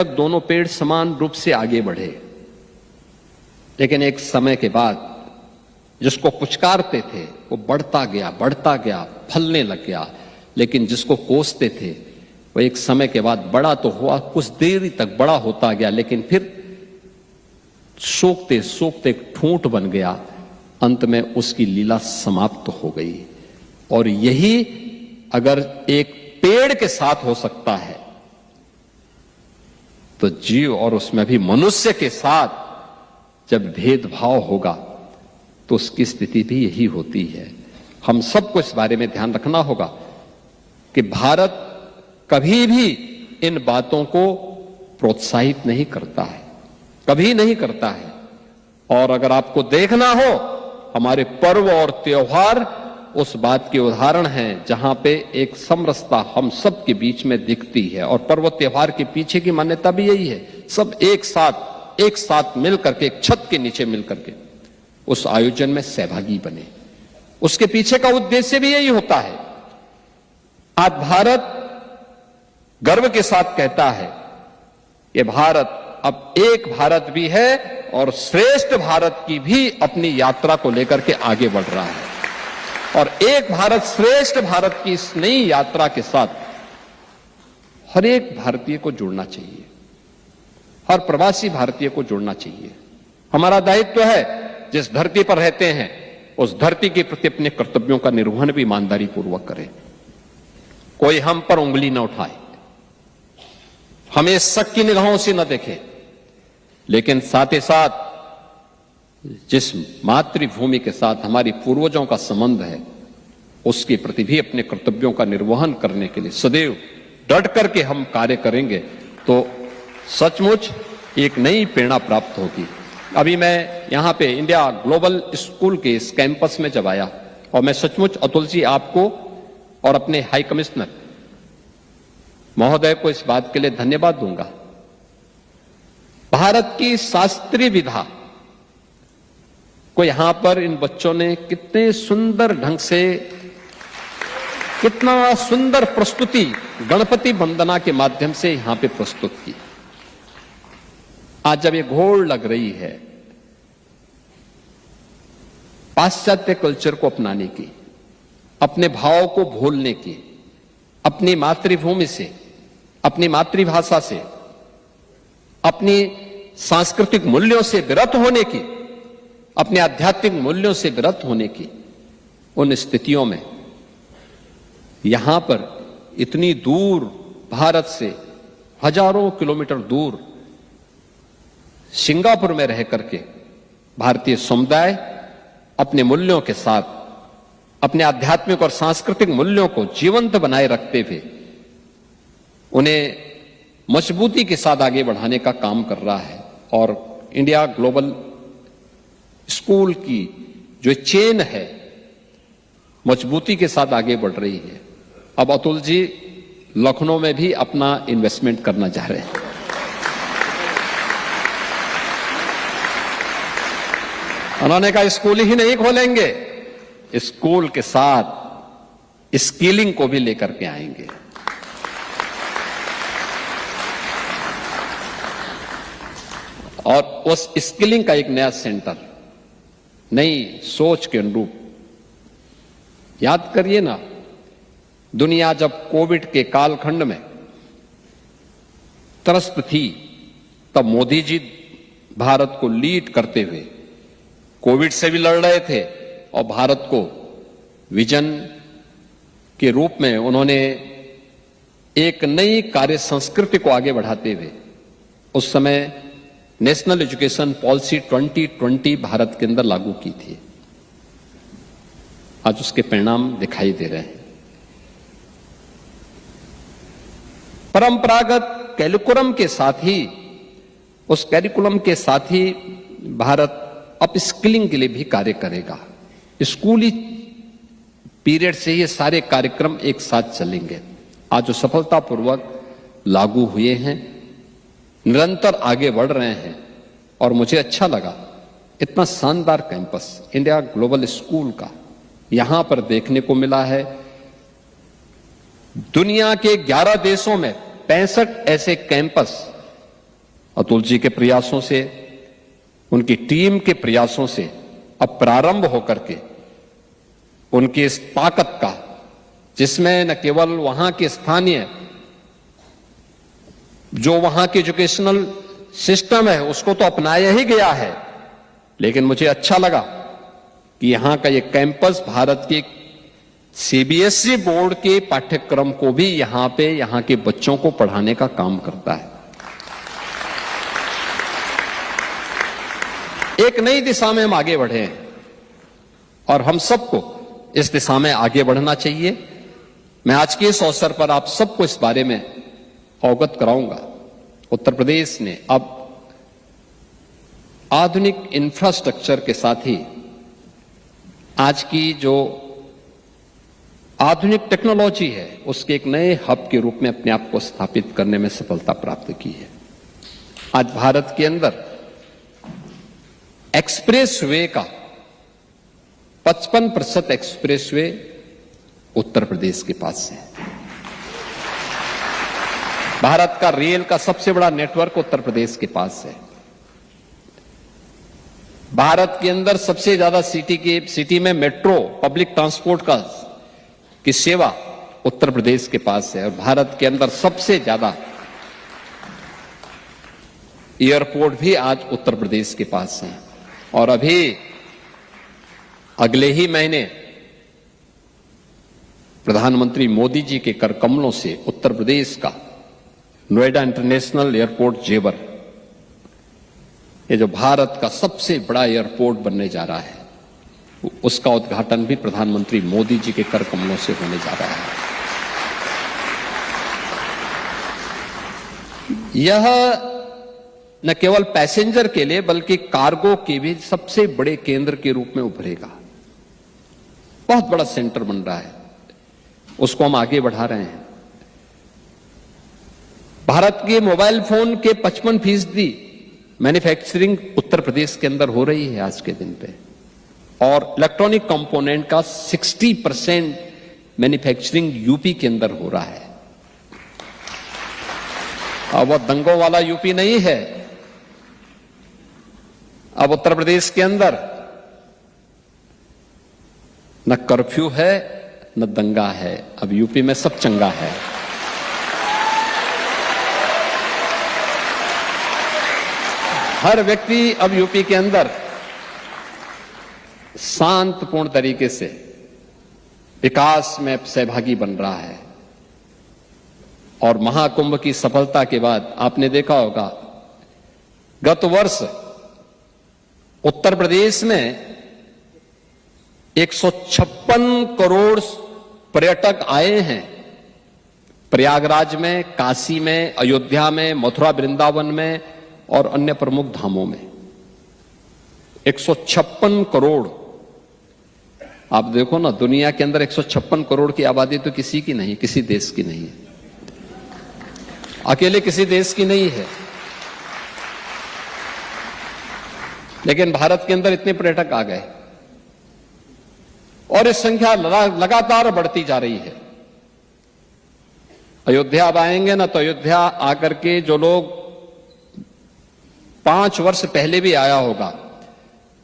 दोनों पेड़ समान रूप से आगे बढ़े, लेकिन एक समय के बाद जिसको पुचकारते थे वो बढ़ता गया, फलने लग गया। लेकिन जिसको कोसते थे वो एक समय के बाद बड़ा तो हुआ, कुछ देर तक बड़ा होता गया, लेकिन फिर सोखते सोखते एक ठूंठ बन गया। अंत में उसकी लीला समाप्त हो गई। और यही अगर एक पेड़ के साथ हो सकता है तो जीव और उसमें भी मनुष्य के साथ जब भेदभाव होगा तो उसकी स्थिति भी यही होती है। हम सबको इस बारे में ध्यान रखना होगा कि भारत कभी भी इन बातों को प्रोत्साहित नहीं करता है, कभी नहीं करता है। और अगर आपको देखना हो, हमारे पर्व और त्योहार उस बात के उदाहरण हैं जहां पे एक समरसता हम सब के बीच में दिखती है। और पर्व त्योहार के पीछे की मान्यता भी यही है, सब एक साथ मिल करके, एक छत के नीचे मिल करके उस आयोजन में सहभागी बने। उसके पीछे का उद्देश्य भी यही होता है। आज भारत गर्व के साथ कहता है कि भारत अब एक भारत भी है और श्रेष्ठ भारत की भी अपनी यात्रा को लेकर के आगे बढ़ रहा है। और एक भारत श्रेष्ठ भारत की इस नई यात्रा के साथ हर एक भारतीय को जुड़ना चाहिए, हर प्रवासी भारतीय को जुड़ना चाहिए। हमारा दायित्व है, जिस धरती पर रहते हैं उस धरती के प्रति अपने कर्तव्यों का निर्वहन भी ईमानदारी पूर्वक करें। कोई हम पर उंगली न उठाए, हमें शक की निगाहों से न देखे, लेकिन साथ ही साथ जिस मातृभूमि के साथ हमारी पूर्वजों का संबंध है उसके प्रति भी अपने कर्तव्यों का निर्वहन करने के लिए सदैव डट करके हम कार्य करेंगे तो सचमुच एक नई प्रेरणा प्राप्त होगी। अभी मैं यहां पे इंडिया ग्लोबल स्कूल के इस कैंपस में जब आया, और मैं सचमुच अतुल जी आपको और अपने हाई कमिश्नर महोदय को इस बात के लिए धन्यवाद दूंगा। भारत की शास्त्रीय विधा को यहां पर इन बच्चों ने कितने सुंदर ढंग से, कितना सुंदर प्रस्तुति गणपति वंदना के माध्यम से यहां पे प्रस्तुत की। आज जब ये घोड़ लग रही है पाश्चात्य कल्चर को अपनाने की, अपने भाव को भूलने की, अपनी मातृभूमि से, अपनी मातृभाषा से, अपनी सांस्कृतिक मूल्यों से विरत होने की, अपने आध्यात्मिक मूल्यों से विरत होने की, उन स्थितियों में यहां पर इतनी दूर भारत से हजारों किलोमीटर दूर सिंगापुर में रह करके भारतीय समुदाय अपने मूल्यों के साथ, अपने आध्यात्मिक और सांस्कृतिक मूल्यों को जीवंत बनाए रखते हुए उन्हें मजबूती के साथ आगे बढ़ाने का काम कर रहा है। और इंडिया ग्लोबल स्कूल की जो चेन है मजबूती के साथ आगे बढ़ रही है। अब अतुल जी लखनऊ में भी अपना इन्वेस्टमेंट करना चाह रहे हैं। उन्होंने कहा स्कूल ही नहीं खोलेंगे, स्कूल के साथ स्किलिंग को भी लेकर के आएंगे। और उस स्किलिंग का एक नया सेंटर, नई सोच के अनुरूप। याद करिए ना, दुनिया जब कोविड के कालखंड में त्रस्त थी तब मोदी जी भारत को लीड करते हुए कोविड से भी लड़ रहे थे और भारत को विजन के रूप में उन्होंने एक नई कार्य संस्कृति को आगे बढ़ाते हुए उस समय नेशनल एजुकेशन पॉलिसी 2020 भारत के अंदर लागू की थी। आज उसके परिणाम दिखाई दे रहे हैं। परंपरागत कैरिकुलम के साथ ही, उस कैरिकुलम के साथ ही भारत अप स्किलिंग के लिए भी कार्य करेगा। स्कूली पीरियड से ये सारे कार्यक्रम एक साथ चलेंगे। आज जो सफलतापूर्वक लागू हुए हैं, निरंतर आगे बढ़ रहे हैं। और मुझे अच्छा लगा इतना शानदार कैंपस इंडिया ग्लोबल स्कूल का यहां पर देखने को मिला है। दुनिया के 11 देशों में 65 ऐसे कैंपस अतुल जी के प्रयासों से, उनकी टीम के प्रयासों से अब प्रारंभ होकर के उनकी इस ताकत का, जिसमें न केवल वहां के स्थानीय जो वहां के एजुकेशनल सिस्टम है उसको तो अपनाया ही गया है, लेकिन मुझे अच्छा लगा कि यहां का ये कैंपस भारत के सीबीएसई बोर्ड के पाठ्यक्रम को भी यहां के बच्चों को पढ़ाने का काम करता है। एक नई दिशा में हम आगे बढ़े हैं और हम सबको इस दिशा में आगे बढ़ना चाहिए। मैं आज के इस अवसर पर आप सबको इस बारे में अवगत कराऊंगा। उत्तर प्रदेश ने अब आधुनिक इंफ्रास्ट्रक्चर के साथ ही आज की जो आधुनिक टेक्नोलॉजी है उसके एक नए हब के रूप में अपने आप को स्थापित करने में सफलता प्राप्त की है। आज भारत के अंदर एक्सप्रेस वे का 55% एक्सप्रेस वे उत्तर प्रदेश के पास है। भारत का रेल का सबसे बड़ा नेटवर्क उत्तर प्रदेश के पास है। भारत के अंदर सबसे ज्यादा सिटी में मेट्रो पब्लिक ट्रांसपोर्ट की सेवा उत्तर प्रदेश के पास है और भारत के अंदर सबसे ज्यादा एयरपोर्ट भी आज उत्तर प्रदेश के पास है। और अभी अगले ही महीने प्रधानमंत्री मोदी जी के कर कमलों से उत्तर प्रदेश का नोएडा इंटरनेशनल एयरपोर्ट जेवर, ये जो भारत का सबसे बड़ा एयरपोर्ट बनने जा रहा है, उसका उद्घाटन भी प्रधानमंत्री मोदी जी के कर कमलों से होने जा रहा है। यह न केवल पैसेंजर के लिए बल्कि कार्गो के भी सबसे बड़े केंद्र के रूप में उभरेगा। बहुत बड़ा सेंटर बन रहा है, उसको हम आगे बढ़ा रहे हैं। भारत के मोबाइल फोन के 55% मैन्युफैक्चरिंग उत्तर प्रदेश के अंदर हो रही है आज के दिन पे, और इलेक्ट्रॉनिक कंपोनेंट का 60% मैन्युफैक्चरिंग यूपी के अंदर हो रहा है। अब वो दंगों वाला यूपी नहीं है। अब उत्तर प्रदेश के अंदर न कर्फ्यू है न दंगा है, अब यूपी में सब चंगा है। हर व्यक्ति अब यूपी के अंदर शांतपूर्ण तरीके से विकास में सहभागी बन रहा है। और महाकुंभ की सफलता के बाद आपने देखा होगा, गत वर्ष उत्तर प्रदेश में 156 करोड़ पर्यटक आए हैं। प्रयागराज में, काशी में, अयोध्या में, मथुरा वृंदावन में और अन्य प्रमुख धामों में 156 करोड़। आप देखो ना, दुनिया के अंदर 156 करोड़ की आबादी तो किसी की नहीं, किसी देश की नहीं है, अकेले किसी देश की नहीं है। लेकिन भारत के अंदर इतने पर्यटक आ गए और इस संख्या लगातार बढ़ती जा रही है। अयोध्या अब आएंगे ना, तो अयोध्या आकर के जो लोग 5 वर्ष पहले भी आया होगा,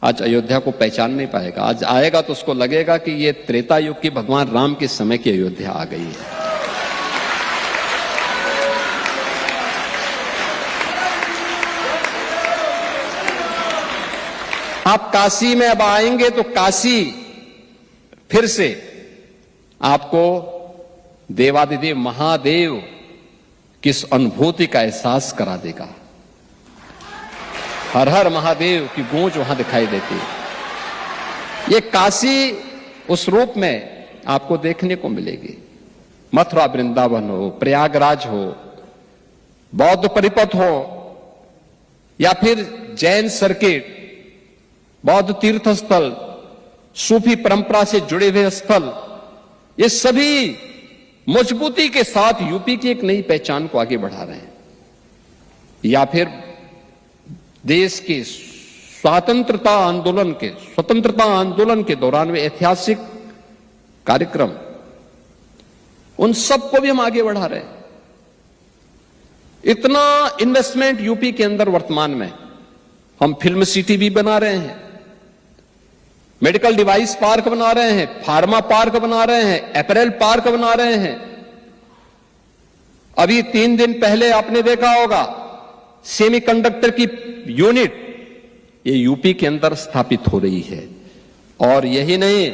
आज अयोध्या को पहचान नहीं पाएगा। आज आएगा तो उसको लगेगा कि ये त्रेता युग की भगवान राम के समय की अयोध्या आ गई है। आप काशी में अब आएंगे तो काशी फिर से आपको देवादिदेव महादेव किस अनुभूति का एहसास करा देगा। हर हर महादेव की गूंज वहां दिखाई देती है। ये काशी उस रूप में आपको देखने को मिलेगी। मथुरा वृंदावन हो, प्रयागराज हो, बौद्ध परिपथ हो या फिर जैन सर्किट, बौद्ध तीर्थ स्थल, सूफी परंपरा से जुड़े हुए स्थल, ये सभी मजबूती के साथ यूपी की एक नई पहचान को आगे बढ़ा रहे हैं। या फिर देश के स्वतंत्रता आंदोलन के दौरान वे ऐतिहासिक कार्यक्रम, उन सबको भी हम आगे बढ़ा रहे हैं। इतना इन्वेस्टमेंट यूपी के अंदर वर्तमान में, हम फिल्म सिटी भी बना रहे हैं, मेडिकल डिवाइस पार्क बना रहे हैं, फार्मा पार्क बना रहे हैं, अपैरल पार्क बना रहे हैं। अभी 3 दिन पहले आपने देखा होगा सेमीकंडक्टर की यूनिट ये यूपी के अंदर स्थापित हो रही है। और यही नहीं,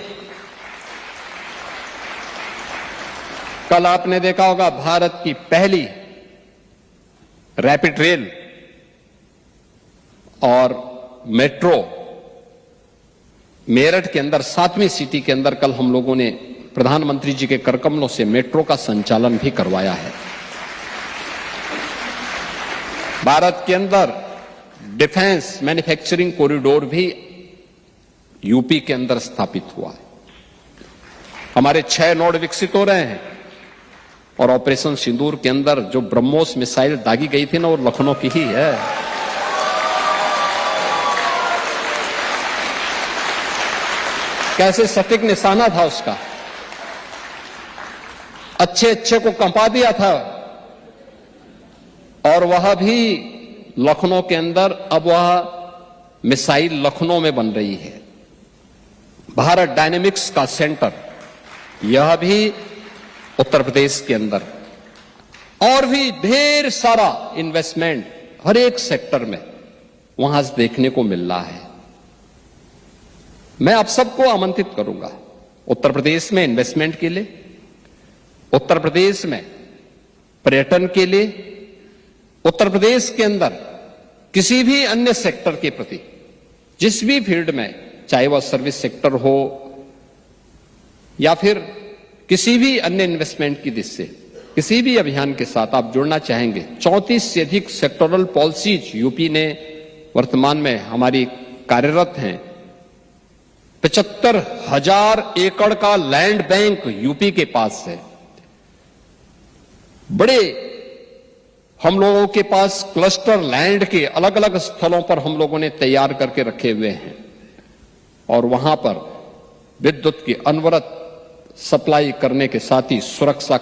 कल आपने देखा होगा भारत की पहली रैपिड रेल और मेट्रो मेरठ के अंदर 7वीं सिटी के अंदर कल हम लोगों ने प्रधानमंत्री जी के करकमलों से मेट्रो का संचालन भी करवाया है। भारत के अंदर डिफेंस मैन्युफैक्चरिंग कॉरिडोर भी यूपी के अंदर स्थापित हुआ है। हमारे 6 नोड विकसित हो रहे हैं और ऑपरेशन सिंदूर के अंदर जो ब्रह्मोस मिसाइल दागी गई थी ना, वो लखनऊ की ही है। कैसे सटीक निशाना था उसका, अच्छे को कंपा दिया था। और वह भी लखनऊ के अंदर, अब वह मिसाइल लखनऊ में बन रही है। भारत डायनेमिक्स का सेंटर यह भी उत्तर प्रदेश के अंदर, और भी ढेर सारा इन्वेस्टमेंट हर एक सेक्टर में वहां से देखने को मिल रहा है। मैं आप सबको आमंत्रित करूंगा उत्तर प्रदेश में इन्वेस्टमेंट के लिए, उत्तर प्रदेश में पर्यटन के लिए, उत्तर प्रदेश के अंदर किसी भी अन्य सेक्टर के प्रति, जिस भी फील्ड में, चाहे वह सर्विस सेक्टर हो या फिर किसी भी अन्य इन्वेस्टमेंट की दिशा से किसी भी अभियान के साथ आप जुड़ना चाहेंगे। 34 से अधिक सेक्टोरल पॉलिसीज यूपी ने वर्तमान में हमारी कार्यरत हैं। 75,000 एकड़ का लैंड बैंक यूपी के पास है। बड़े हम लोगों के पास क्लस्टर लैंड के अलग अलग स्थलों पर हम लोगों ने तैयार करके रखे हुए हैं और वहां पर विद्युत की अनवरत सप्लाई करने के साथ ही सुरक्षा